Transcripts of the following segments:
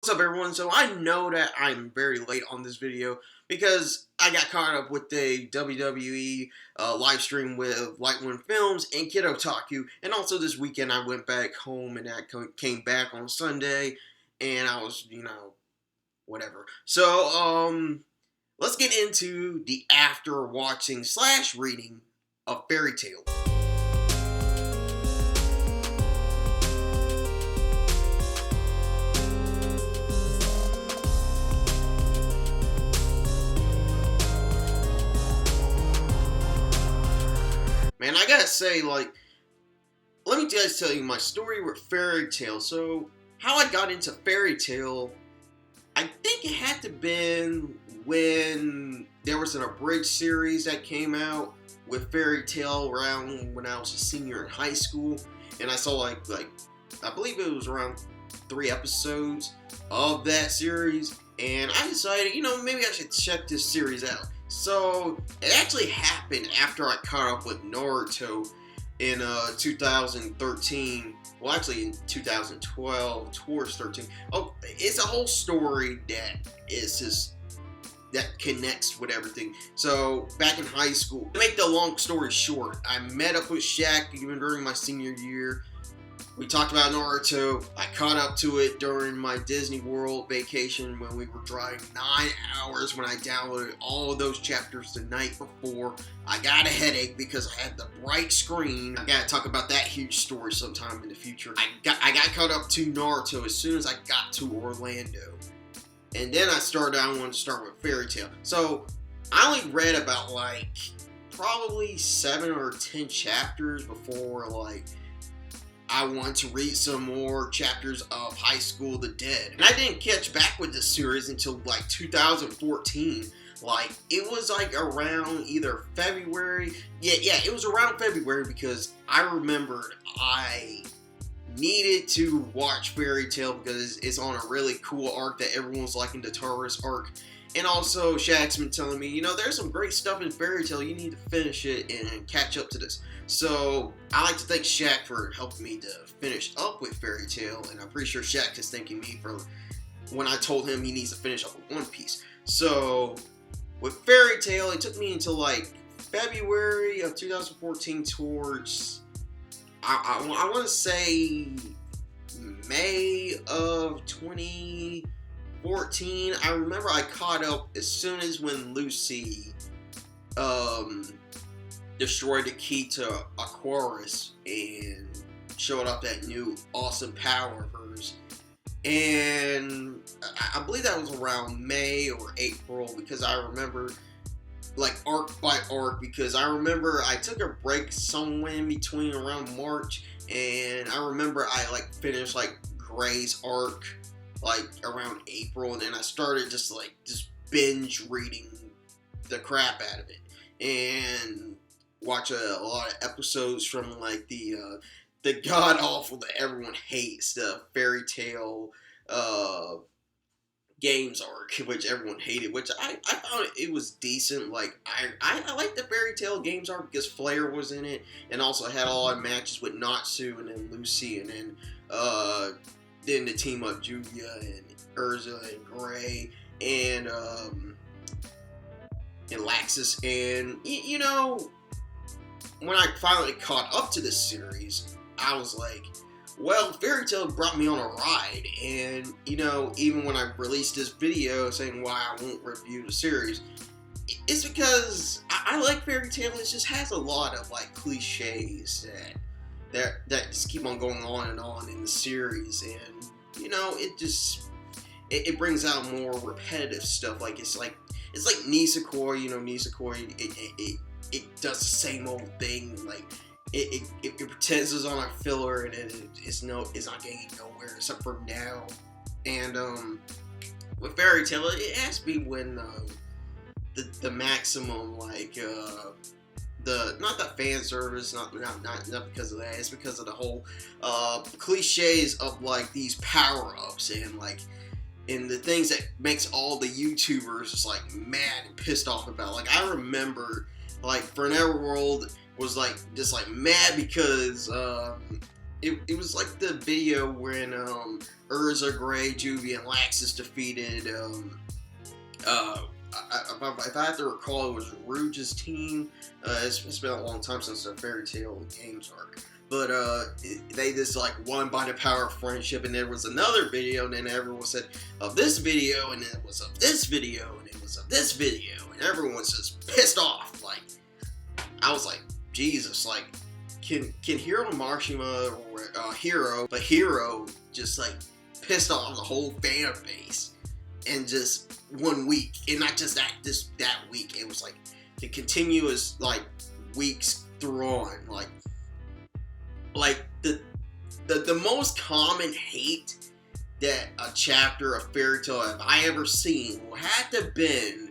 What's up, everyone? So I know that I'm very late on this video because I got caught up with the WWE live stream with Light One Films and Kid Otaku, and also this weekend I went back home and I came back on Sunday, and I was, whatever. So let's get into the after watching / reading of Fairy Tail. Man, I gotta say, let me just tell you my story with Fairy Tail. So, how I got into Fairy Tail, I think it had to been when there was an abridged series that came out with Fairy Tail around when I was a senior in high school, and I saw I believe it was around 3 episodes of that series, and I decided, maybe I should check this series out. So, it actually happened after I caught up with Naruto in 2013. Well, actually in 2012, towards 13. Oh, it's a whole story that connects with everything. So, back in high school, to make the long story short, I met up with Shaq even during my senior year. We talked about Naruto. I caught up to it during my Disney World vacation when we were driving 9 hours when I downloaded all of those chapters the night before. I got a headache because I had the bright screen. I gotta talk about that huge story sometime in the future. I got caught up to Naruto as soon as I got to Orlando. And then I wanted to start with Fairy Tail. So, I only read about probably 7 or 10 chapters before I want to read some more chapters of High School the Dead. And I didn't catch back with this series until 2014. It was around either February. Yeah, it was around February because I remembered I needed to watch Fairy Tail because it's on a really cool arc that everyone's liking, the Taurus arc. And also, Shaq's been telling me, there's some great stuff in Fairy Tail. You need to finish it and catch up to this. So, I like to thank Shaq for helping me to finish up with Fairy Tail. And I'm pretty sure Shaq is thanking me for when I told him he needs to finish up with One Piece. So, with Fairy Tail, it took me until February of 2014 towards, I want to say May of 2014. I remember I caught up as soon as when Lucy destroyed the key to Aquarius and showed up that new awesome power of hers. And I believe that was around May or April because I remember arc by arc, because I remember I took a break somewhere in between around March, and I remember I finished Gray's arc around April, and then I started just binge reading the crap out of it and watch a lot of episodes from the god awful that everyone hates, the Fairy Tail games arc, which everyone hated, which I found it was decent. I liked the Fairy Tail games arc because Flair was in it, and also had a lot of matches with Natsu and then Lucy, and then the team up Julia and Urza and Gray and Laxus. And when I finally caught up to this series, I was like, well, Fairy Tail brought me on a ride. And even when I released this video saying why I won't review the series, it's because I like Fairy Tail. It just has a lot of cliches that just keep on going on and on in the series, and it brings out more repetitive stuff. It's like Nisekoi. Nisekoi, it does the same old thing. It pretends it's on a filler, and it's not getting nowhere except for now. And with Fairy Tail, it has to be when the maximum not the fan service, not because of that. It's because of the whole cliches of these power ups and and the things that makes all the YouTubers just mad and pissed off about. I remember Forever World was just mad because it was like the video when Urza, Gray, Juvie, and Laxus defeated if I have to recall, it was Rouge's team. It's been a long time since the Fairy Tail games arc. But they just like won by the power of friendship, and there was another video, and then everyone said of this video, and it was of this video, and it was of this video, and everyone's just pissed off. Like, I was like, Jesus, like, can Hiro Mashima or Hiro just like pissed off the whole fan base in just 1 week, and not just that week. It was like the continuous like weeks through on, like the most common hate that a chapter of Fairy Tail have I ever seen had to been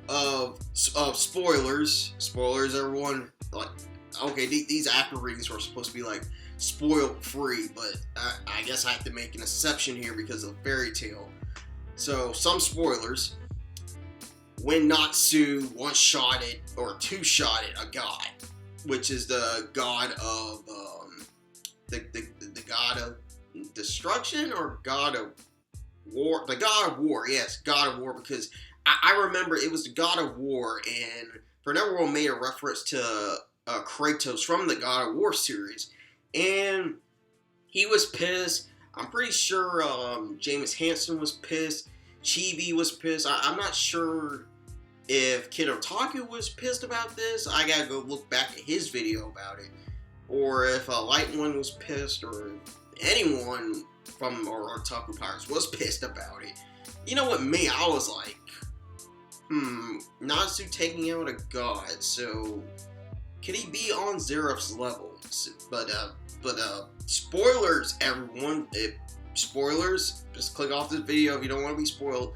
of spoilers. Spoilers, everyone. Like, okay, these after readings were supposed to be like spoiled free, but I guess I have to make an exception here because of Fairy Tail. So some spoilers. When Natsu one-shotted or two-shotted a god, which is the god of the god of destruction or god of war. The god of war, yes, god of war, because I remember it was the god of war, and Everyone made a reference to Kratos from the God of War series, and he was pissed. I'm pretty sure James Hansen was pissed. Chibi was pissed. I'm not sure if Kid Otaku was pissed about this. I gotta go look back at his video about it. Or if Light One was pissed, or anyone from our Otaku Pirates was pissed about it. You know what, me, I was like, Natsu taking out a god, so could he be on Zeref's level? But spoilers, everyone. Spoilers, just click off this video if you don't want to be spoiled.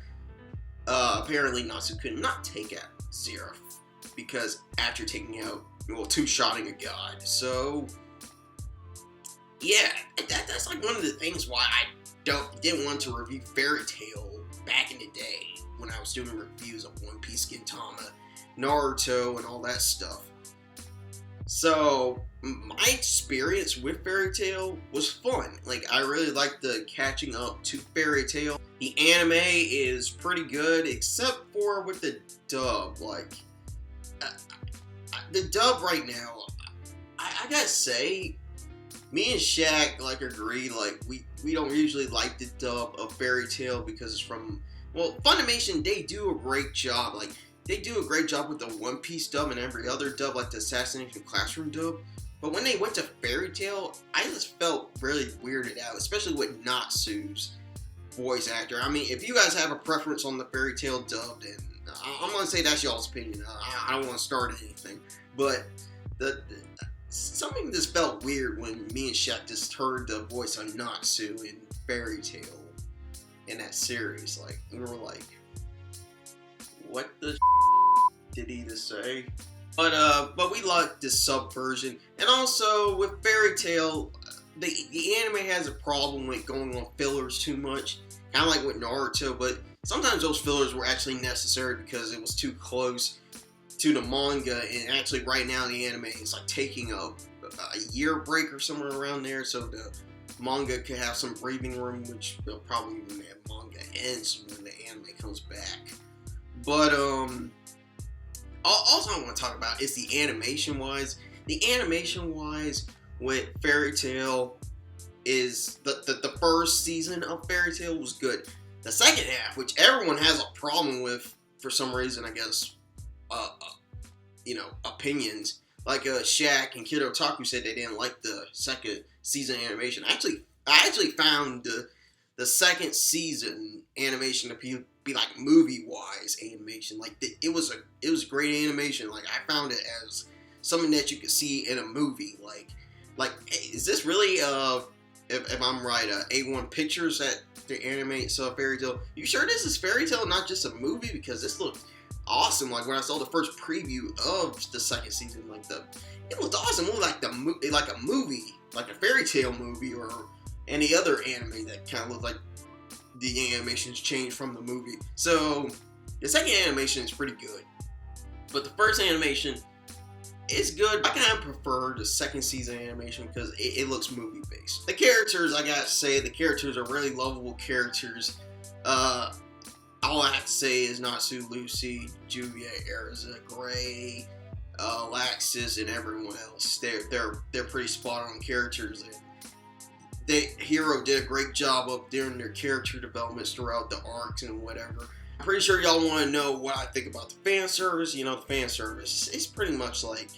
Apparently Natsu could not take out Zeref, because after taking out, two-shotting a god. So, yeah, that's like one of the things why I didn't want to review Fairy Tail back in the day when I was doing reviews of One Piece, Gintama, Naruto, and all that stuff. So, my experience with Fairy Tail was fun. Like, I really liked the catching up to Fairy Tail. The anime is pretty good, except for with the dub. Like, the dub right now, I gotta say, me and Shaq, like, agree, like, we don't usually like the dub of Fairy Tail because it's from, well, Funimation, they do a great job. Like, they do a great job with the One Piece dub and every other dub, like the Assassination Classroom dub. But when they went to Fairy Tail, I just felt really weirded out, especially with Natsu's voice actor. I mean, if you guys have a preference on the Fairy Tail dub, then I'm going to say that's y'all's opinion. I don't want to start anything. But something just felt weird when me and Shaq just heard the voice of Natsu in Fairy Tail in that series. Like, we were like, what the did he just say? But we like this subversion. And also with Fairy Tail, the anime has a problem with going on fillers too much, kind of like with Naruto. But sometimes those fillers were actually necessary because it was too close to the manga. And actually, right now the anime is like taking a year break or somewhere around there, so the manga could have some breathing room, which they'll probably when the manga ends when the anime comes back. But also I want to talk about is the animation wise. The animation wise with Fairy Tail is the first season of Fairy Tail was good. The second half, which everyone has a problem with for some reason, I guess, opinions. Like Shaq and Kid Otaku said they didn't like the second season animation. I actually found the second season animation to be like movie-wise animation. Like it was great animation. Like I found it as something that you could see in a movie. Like hey, is this really if I'm right, A1 Pictures that they animate Fairy Tail? You sure this is Fairy Tail, not just a movie? Because this looked awesome. Like when I saw the first preview of the second season, it looked awesome. It looked like a movie, like a Fairy Tail movie or any other anime that kind of looked like the animations changed from the movie. So the second animation is pretty good, but the first animation it's good. I kind of prefer the second season animation because it looks movie based. The characters, I gotta say, the characters are really lovable characters. All I have to say is Natsu, Lucy, Juviet, Erza, Gray, Laxus, and everyone else. They're pretty spot on characters, and Hero did a great job of doing their character developments throughout the arcs and whatever. I'm pretty sure y'all want to know what I think about the fan service. You know, the fan service is pretty much like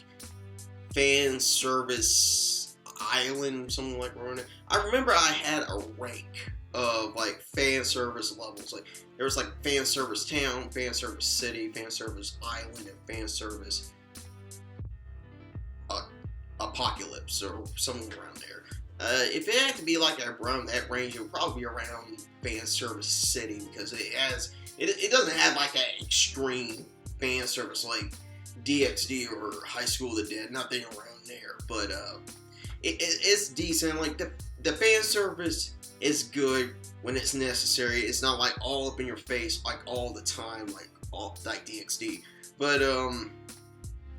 fan service island, something like that. I remember I had a rank of like fan service levels. Like there was like fan service town, fan service city, fan service island, and fan service apocalypse or something around there. If it had to be like around that range, it would probably be around fan service city because it doesn't have like that extreme fan service like DxD or High School of the Dead. Nothing around there, but it's decent. Like the fan service is good when it's necessary. It's not like all up in your face like all the time, like DxD. But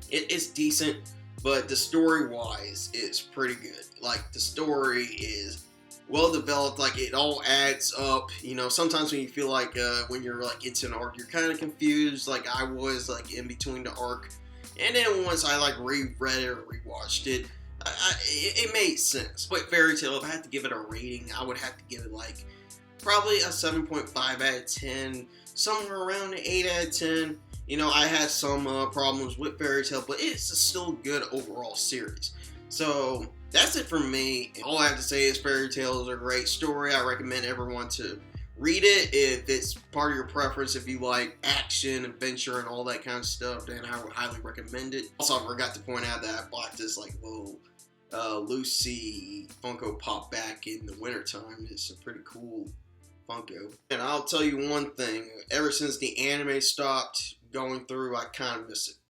it's decent. But the story wise, it's pretty good. Like the story is well developed. Like it all adds up. You know, sometimes when you feel like when you're like into an arc, you're kind of confused. Like I was like in between the arc, and then once I like reread it or rewatched it, it made sense. But Fairy Tail, if I had to give it a rating, I would have to give it like probably a 7.5 out of 10, somewhere around an 8 out of 10. You know, I had some problems with Fairy Tail, but it's a still good overall series. So that's it for me. All I have to say is Fairy Tail is a great story. I recommend everyone to read it if it's part of your preference. If you like action, adventure, and all that kind of stuff, then I would highly recommend it. Also, I forgot to point out that I bought this like little Lucy Funko Pop back in the wintertime. It's a pretty cool Funko. And I'll tell you one thing, ever since the anime stopped going through, I kind of miss it.